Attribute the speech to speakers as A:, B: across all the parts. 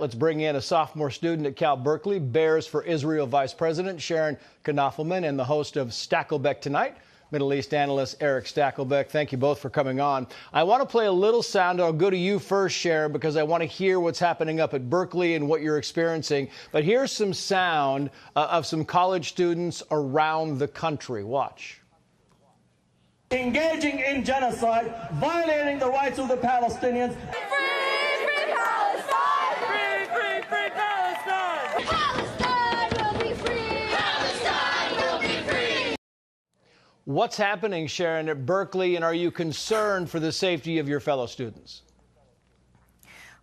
A: Let's bring in a sophomore student at Cal Berkeley, Bears for Israel Vice President Sharon Knafelman, and the host of Stakelbeck Tonight, Middle East analyst Erick Stakelbeck. Thank you both for coming on. I want to play a little sound. I'll go to you first, Sharon, because I want to hear what's happening up at Berkeley and what you're experiencing. But here's some sound of some college students around the country. Watch.
B: Engaging in genocide, violating the rights of the Palestinians.
A: What's happening, Sharon, at Berkeley, and are you concerned for the safety of your fellow students?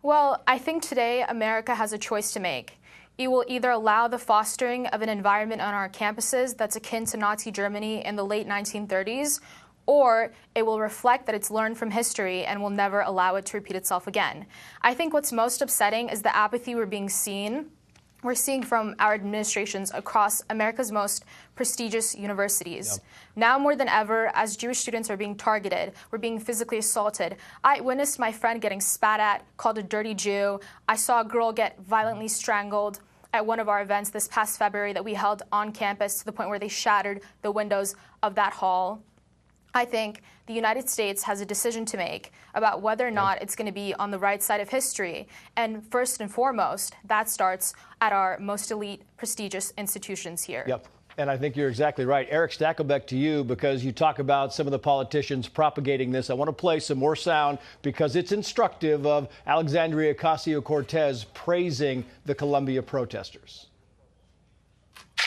C: Well, I think today America has a choice to make. It will either allow the fostering of an environment on our campuses that's akin to Nazi Germany in the late 1930s, or it will reflect that it's learned from history and will never allow it to repeat itself again. I think what's most upsetting is the apathy we're seeing from our administrations across America's most prestigious universities. Yep. Now more than ever, as Jewish students are being targeted, we're being physically assaulted. I witnessed my friend getting spat at, called a dirty Jew. I saw a girl get violently strangled at one of our events this past February that we held on campus, to the point where they shattered the windows of that hall. I think the United States has a decision to make about whether or not it's going to be on the right side of history. And first and foremost, that starts at our most elite, prestigious institutions here.
A: Yep. And I think you're exactly right. Erick Stakelbeck, to you, because you talk about some of the politicians propagating this. I want to play some more sound because it's instructive of Alexandria Ocasio-Cortez praising the Columbia protesters.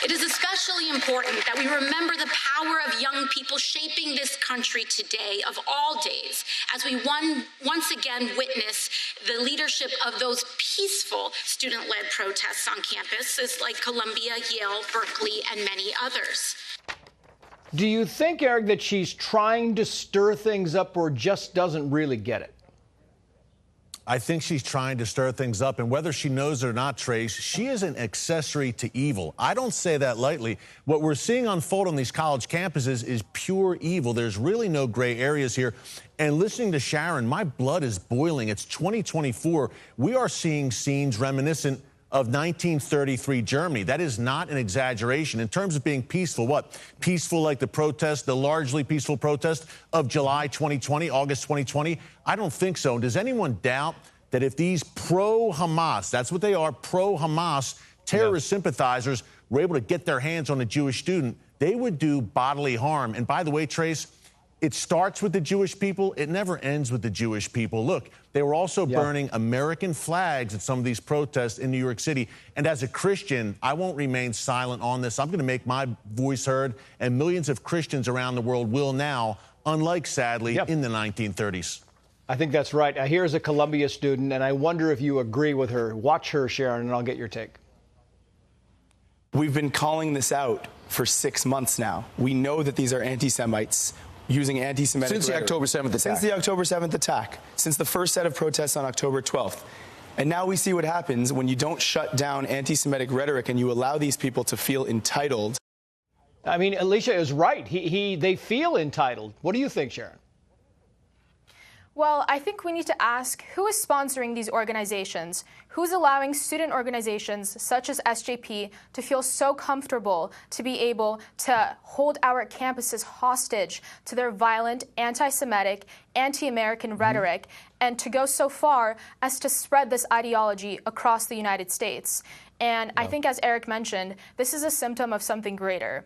D: It is especially important that we remember the power of young people shaping this country today, of all days, as we once again witness the leadership of those peaceful student-led protests on campuses like Columbia, Yale, Berkeley, and many others.
A: Do you think, Eric, that she's trying to stir things up or just doesn't really get it?
E: I think she's trying to stir things up, and whether she knows it or not, Trace, she is an accessory to evil. I don't say that lightly. What we're seeing unfold on these college campuses is pure evil. There's really no gray areas here. And listening to Sharon, my blood is boiling. It's 2024. We are seeing scenes reminiscent of 1933 Germany. That is not an exaggeration. In terms of being peaceful, what? Peaceful like the protest, the largely peaceful protest of July 2020, August 2020? I don't think so. And does anyone doubt that if these pro-Hamas, that's what they are, pro-Hamas terrorist sympathizers were able to get their hands on a Jewish student, they would do bodily harm? And by the way, Trace, it starts with the Jewish people. It never ends with the Jewish people. Look, they were also burning American flags at some of these protests in New York City. And as a Christian, I won't remain silent on this. I'm going to make my voice heard, and millions of Christians around the world will now, unlike, sadly, in the 1930s.
A: I think that's right. Here's a Columbia student, and I wonder if you agree with her. Watch her, Sharon, and I'll get your take.
F: We've been calling this out for 6 months now. We know that these are anti-Semites using anti-Semitic
G: Since the October 7th attack.
F: Since the October 7th attack. Since the first set of protests on October 12th. And now we see what happens when you don't shut down anti-Semitic rhetoric and you allow these people to feel entitled.
A: I mean, Alicia is right. They feel entitled. What do you think, Sharon?
C: Well, I think we need to ask, who is sponsoring these organizations? Who's allowing student organizations such as SJP to feel so comfortable to be able to hold our campuses hostage to their violent, anti-Semitic, anti-American rhetoric, and to go so far as to spread this ideology across the United States? And I think, as Eric mentioned, this is a symptom of something greater.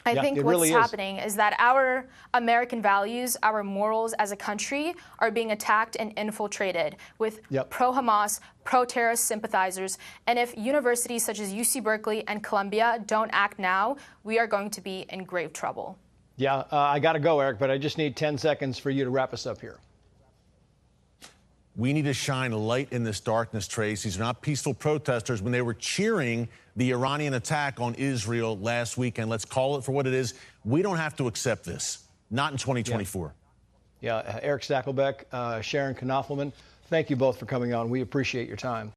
C: I think what's
A: really
C: happening is that our American values, our morals as a country are being attacked and infiltrated with pro-Hamas, pro-terrorist sympathizers. And if universities such as UC Berkeley and Columbia don't act now, we are going to be in grave trouble.
A: Yeah, I got to go, Eric, but I just need 10 seconds for you to wrap us up here.
E: We need to shine a light in this darkness, Trace. These are not peaceful protesters. When they were cheering the Iranian attack on Israel last weekend, let's call it for what it is, we don't have to accept this. Not in 2024.
A: Erick Stakelbeck, Sharon Knafelman, thank you both for coming on. We appreciate your time.